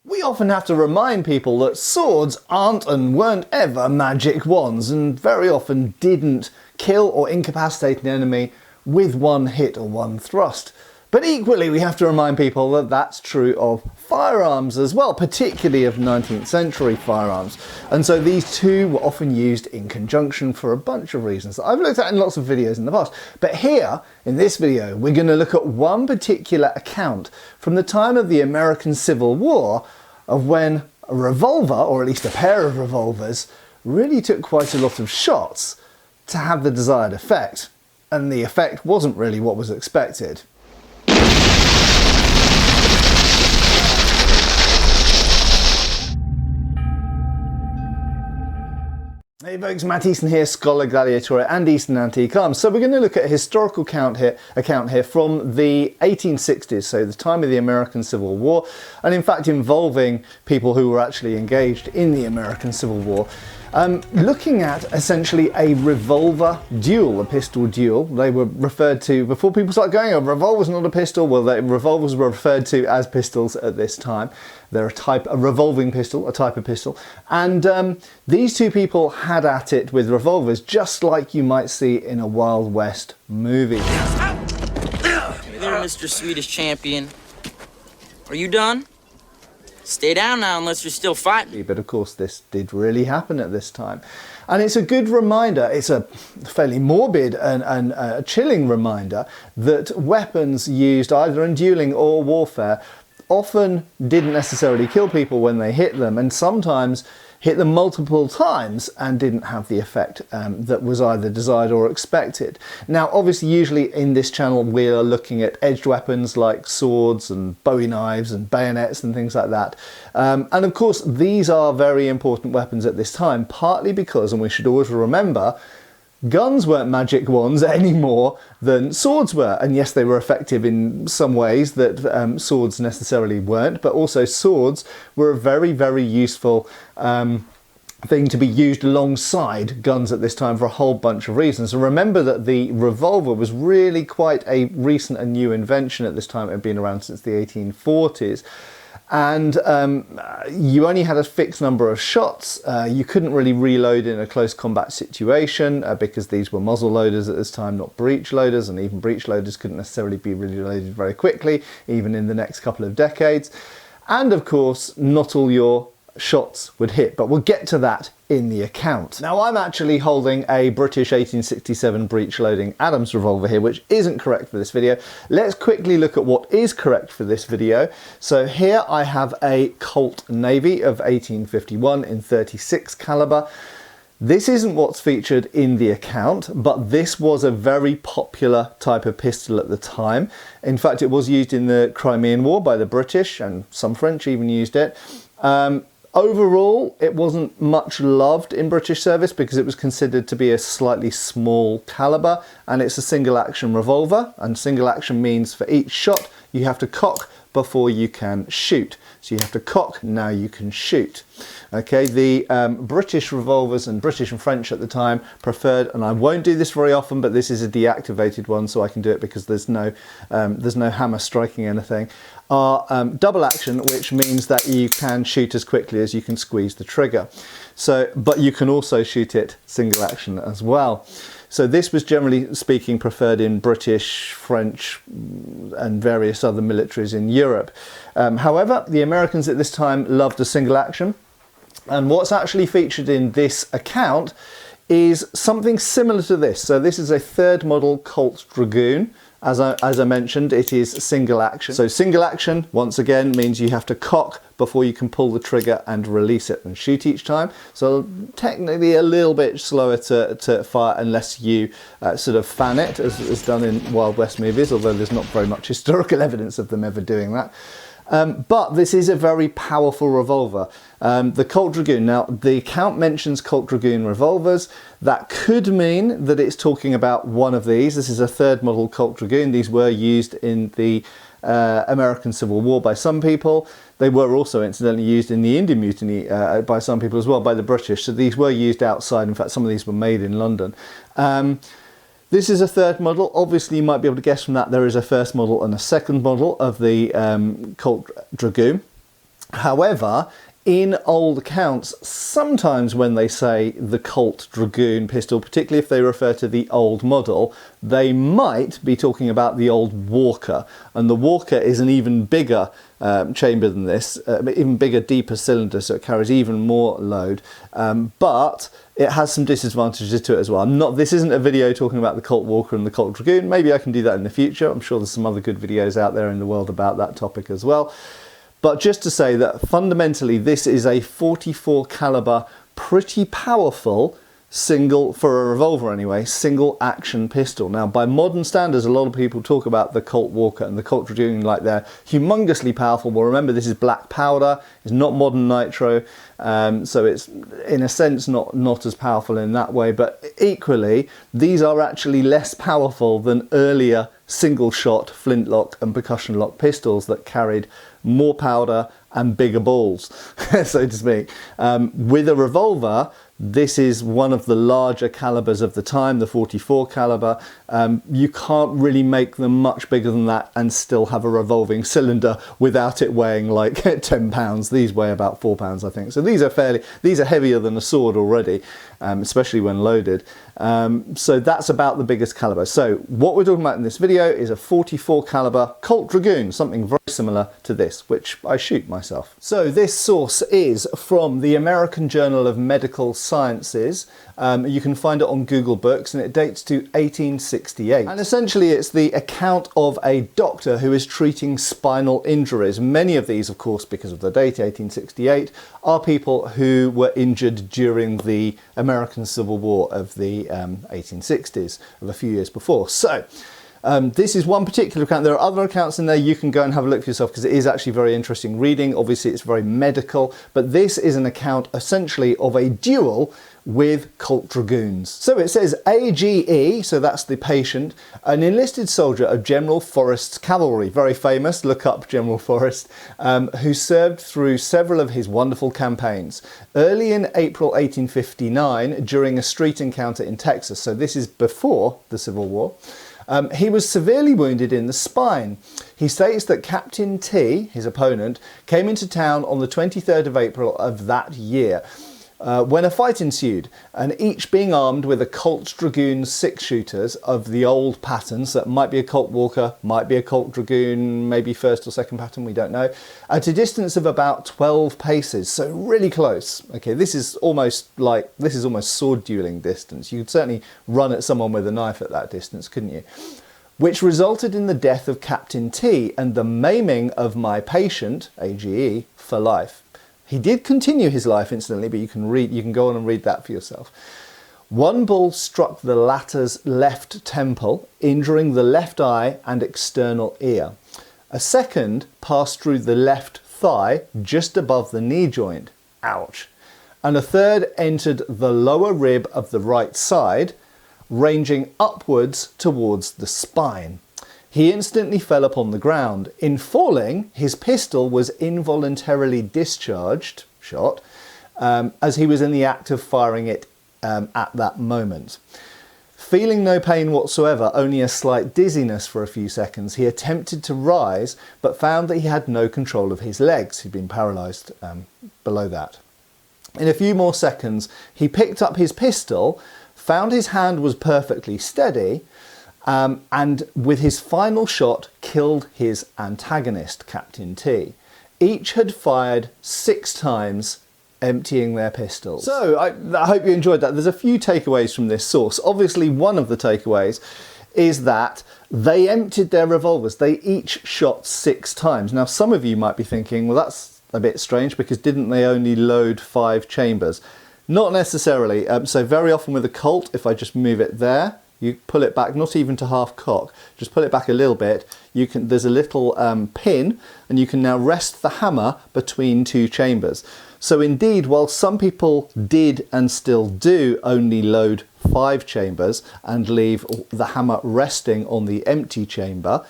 We often have to remind people that swords aren't and weren't ever magic wands, and very often didn't kill or incapacitate an enemy with one hit or one thrust. But equally, we have to remind people that that's true of firearms as well, particularly of 19th century firearms. And so these two were often used in conjunction for a bunch of reasons that I've looked at in lots of videos in the past. But here, in this video, we're going to look at one particular account from the time of the American Civil War of when a revolver, or at least a pair of revolvers, really took quite a lot of shots to have the desired effect. And the effect wasn't really what was expected. Hey folks, Matt Easton here, Schola Gladiatoria and Easton Antique Arms. So we're going to look at a historical account here from the 1860s, so the time of the American Civil War, and in fact involving people who were actually engaged in the American Civil War. Looking at essentially a revolver duel, a pistol duel. They were referred to, before people started going, a revolver's not a pistol, well, revolvers were referred to as pistols at this time. They're a revolving pistol, a type of pistol. And these two people had at it with revolvers, just like you might see in a Wild West movie. Hey there, Mr. Swedish Champion. Are you done? Stay down now unless you're still fighting. But of course this did really happen at this time. And it's a good reminder, it's a fairly morbid and chilling reminder that weapons used either in dueling or warfare often didn't necessarily kill people when they hit them, and sometimes hit them multiple times and didn't have the effect that was either desired or expected. Now obviously usually in this channel we are looking at edged weapons like swords and bowie knives and bayonets and things like that. And of course these are very important weapons at this time, partly because, and we should always remember, guns weren't magic wands any more than swords were. And yes, they were effective in some ways that swords necessarily weren't, but also swords were a very, very useful thing to be used alongside guns at this time for a whole bunch of reasons. And remember that the revolver was really quite a recent and new invention at this time. It had been around since the 1840s. And you only had a fixed number of shots. You couldn't really reload in a close combat situation because these were muzzle loaders at this time, not breech loaders, and even breech loaders couldn't necessarily be reloaded very quickly, even in the next couple of decades. And of course, not all your shots would hit, but we'll get to that in the account. Now I'm actually holding a British 1867 breech loading Adams revolver here, which isn't correct for this video. Let's quickly look at what is correct for this video. So here I have a Colt Navy of 1851 in 36 caliber. This isn't what's featured in the account, but this was a very popular type of pistol at the time. In fact, it was used in the Crimean War by the British, and some French even used it. Overall, it wasn't much loved in British service because it was considered to be a slightly small caliber, and it's a single action revolver, and single action means for each shot you have to cock before you can shoot. So you have to cock, now you can shoot. Okay, the British revolvers and British and French at the time preferred, and I won't do this very often, but this is a deactivated one, so I can do it because there's no hammer striking anything, are double action, which means that you can shoot as quickly as you can squeeze the trigger. So, but you can also shoot it single action as well. So this was generally speaking preferred in British, French and various other militaries in Europe. However, the Americans at this time loved a single action, and what's actually featured in this account is something similar to this. So this is a third model Colt Dragoon. As I mentioned, it is single action. So single action, once again, means you have to cock before you can pull the trigger and release it and shoot each time. So technically a little bit slower to fire unless you sort of fan it, as is done in Wild West movies, although there's not very much historical evidence of them ever doing that. But this is a very powerful revolver. The Colt Dragoon, now the account mentions Colt Dragoon revolvers. That could mean that it's talking about one of these. This is a third model Colt Dragoon. These were used in the American Civil War by some people. They were also incidentally used in the Indian Mutiny by some people as well, by the British. So these were used outside. In fact, some of these were made in London. This is a third model. Obviously, you might be able to guess from that there is a first model and a second model of the Colt Dragoon. However, in old accounts, sometimes when they say the Colt Dragoon pistol, particularly if they refer to the old model, they might be talking about the old Walker. And the Walker is an even bigger chamber than this, even bigger, deeper cylinder, so it carries even more load. But it has some disadvantages to it as well. This isn't a video talking about the Colt Walker and the Colt Dragoon. Maybe I can do that in the future. I'm sure there's some other good videos out there in the world about that topic as well. But just to say that fundamentally this is a 44 caliber, pretty powerful single, for a revolver anyway, single action pistol. Now by modern standards, a lot of people talk about the Colt Walker and the Colt Dragoon like they're humongously powerful. Well, remember, this is black powder, it's not modern nitro, so it's in a sense not as powerful in that way, but equally these are actually less powerful than earlier single shot flintlock and percussion lock pistols that carried more powder and bigger balls, so to speak. With a revolver, this is one of the larger calibers of the time, the 44 caliber. You can't really make them much bigger than that and still have a revolving cylinder without it weighing like 10 pounds. These weigh about 4 pounds, I think. So these are heavier than a sword already, especially when loaded. So that's about the biggest caliber. So what we're talking about in this video is a 44 caliber Colt Dragoon, something very similar to this, which I shoot myself. So this source is from the American Journal of Medical Sciences. You can find it on Google Books, and it dates to 1868. And essentially it's the account of a doctor who is treating spinal injuries. Many of these, of course, because of the date, 1868, are people who were injured during the American Civil War of the 1860s, of a few years before. So this is one particular account. There are other accounts in there. You can go and have a look for yourself because it is actually very interesting reading. Obviously it's very medical, but this is an account essentially of a duel with Colt Dragoons. So it says AGE, so that's the patient, an enlisted soldier of General Forrest's cavalry, very famous, look up General Forrest, who served through several of his wonderful campaigns. Early in April 1859, during a street encounter in Texas, so this is before the Civil War, he was severely wounded in the spine. He states that Captain T, his opponent, came into town on the 23rd of April of that year, when a fight ensued, and each being armed with a Colt Dragoon 6-shooters of the old patterns. That might be a Colt Walker, might be a Colt Dragoon, maybe first or second pattern, we don't know, at a distance of about 12 paces, so really close. Okay, this is almost sword dueling distance. You could certainly run at someone with a knife at that distance, couldn't you? Which resulted in the death of Captain T and the maiming of my patient, AGE, for life. He did continue his life, incidentally, but you can go on and read that for yourself. One ball struck the latter's left temple, injuring the left eye and external ear. A second passed through the left thigh, just above the knee joint. Ouch. And a third entered the lower rib of the right side, ranging upwards towards the spine. He instantly fell upon the ground. In falling, his pistol was involuntarily shot, as he was in the act of firing it at that moment. Feeling no pain whatsoever, only a slight dizziness for a few seconds, he attempted to rise, but found that he had no control of his legs. He'd been paralysed below that. In a few more seconds, he picked up his pistol, found his hand was perfectly steady, and with his final shot killed his antagonist, Captain T. Each had fired 6 times, emptying their pistols. So I hope you enjoyed that. There's a few takeaways from this source. Obviously one of the takeaways is that they emptied their revolvers. They each shot 6 times. Now some of you might be thinking, well, that's a bit strange because didn't they only load 5 chambers? Not necessarily. So very often with a Colt, if I just move it there, you pull it back, not even to half cock, just pull it back a little bit. There's a little pin, and you can now rest the hammer between 2 chambers. So indeed, while some people did and still do only load 5 chambers and leave the hammer resting on the empty chamber,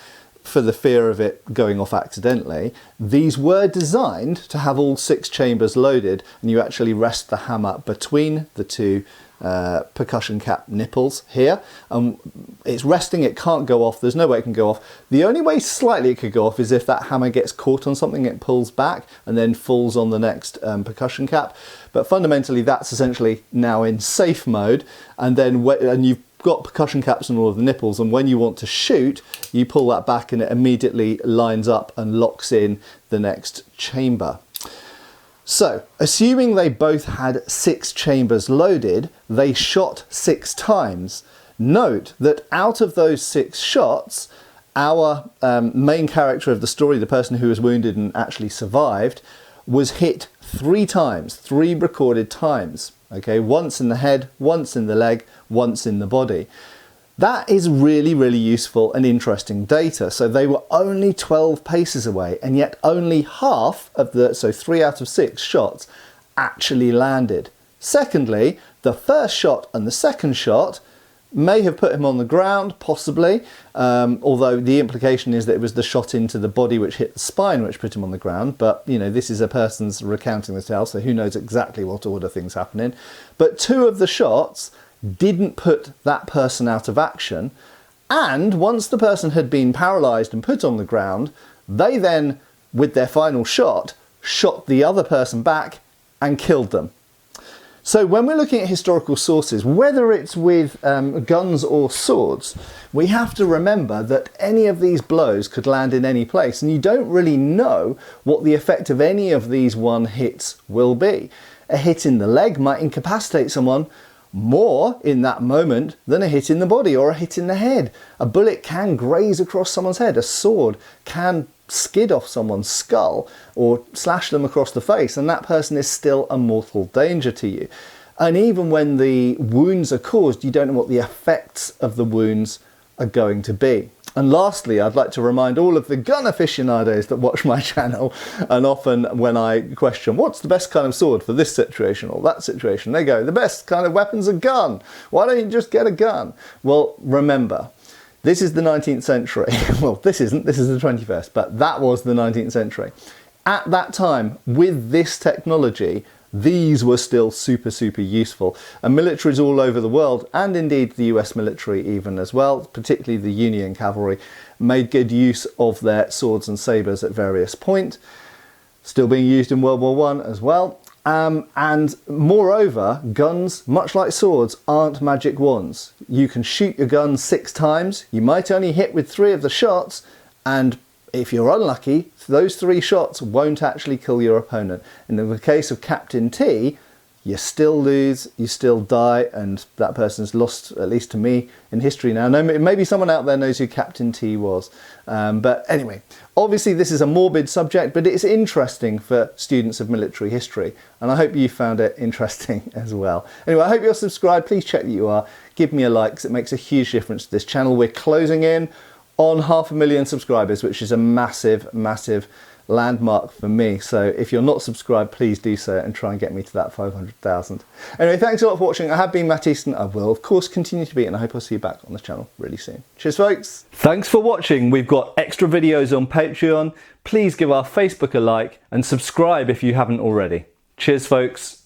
for the fear of it going off accidentally, these were designed to have all 6 chambers loaded, and you actually rest the hammer between the 2 percussion cap nipples here. It's resting, it can't go off, there's no way it can go off. The only way slightly it could go off is if that hammer gets caught on something, it pulls back and then falls on the next percussion cap. But fundamentally that's essentially now in safe mode, and then you've got percussion caps on all of the nipples, and when you want to shoot you pull that back and it immediately lines up and locks in the next chamber. So, assuming they both had 6 chambers loaded, they shot 6 times. Note that out of those 6 shots, our main character of the story, the person who was wounded and actually survived, was hit 3 times, 3 recorded times. Okay, once in the head, once in the leg, once in the body. That is really, really useful and interesting data. So they were only 12 paces away, and yet only half of the, so 3 out of 6 shots actually landed. Secondly, the first shot and the second shot may have put him on the ground, possibly, although the implication is that it was the shot into the body which hit the spine which put him on the ground. But, you know, this is a person's recounting the tale, so who knows exactly what order things happen in. But 2 of the shots didn't put that person out of action, and once the person had been paralysed and put on the ground, they then, with their final shot, shot the other person back and killed them. So when we're looking at historical sources, whether it's with guns or swords, we have to remember that any of these blows could land in any place, and you don't really know what the effect of any of these one hits will be. A hit in the leg might incapacitate someone more in that moment than a hit in the body or a hit in the head. A bullet can graze across someone's head. A sword can skid off someone's skull or slash them across the face, and that person is still a mortal danger to you. And even when the wounds are caused, you don't know what the effects of the wounds are going to be. And lastly, I'd like to remind all of the gun aficionados that watch my channel, and often when I question what's the best kind of sword for this situation or that situation, they go, the best kind of weapon's a gun. Why don't you just get a gun? Well, remember, this is the 19th century. Well, this isn't, this is the 21st, but that was the 19th century. At that time, with this technology, these were still super, super useful. And militaries all over the world, and indeed the US military even as well, particularly the Union cavalry, made good use of their swords and sabres at various points. Still being used in World War I as well. And moreover, guns, much like swords, aren't magic wands. You can shoot your gun 6 times, you might only hit with 3 of the shots, and if you're unlucky, those 3 shots won't actually kill your opponent. And in the case of Captain T, you still lose, you still die, and that person's lost, at least to me, in history now. No, maybe someone out there knows who Captain T was. But anyway, obviously this is a morbid subject, but it's interesting for students of military history, and I hope you found it interesting as well. Anyway, I hope you're subscribed. Please check that you are. Give me a like, because it makes a huge difference to this channel. We're closing in on 500,000 subscribers, which is a massive, massive landmark for me. So if you're not subscribed, please do so and try and get me to that 500,000. Anyway, thanks a lot for watching. I have been Matt Easton. I will, of course, continue to be, and I hope I'll see you back on the channel really soon. Cheers, folks. Thanks for watching. We've got extra videos on Patreon. Please give our Facebook a like and subscribe if you haven't already. Cheers, folks.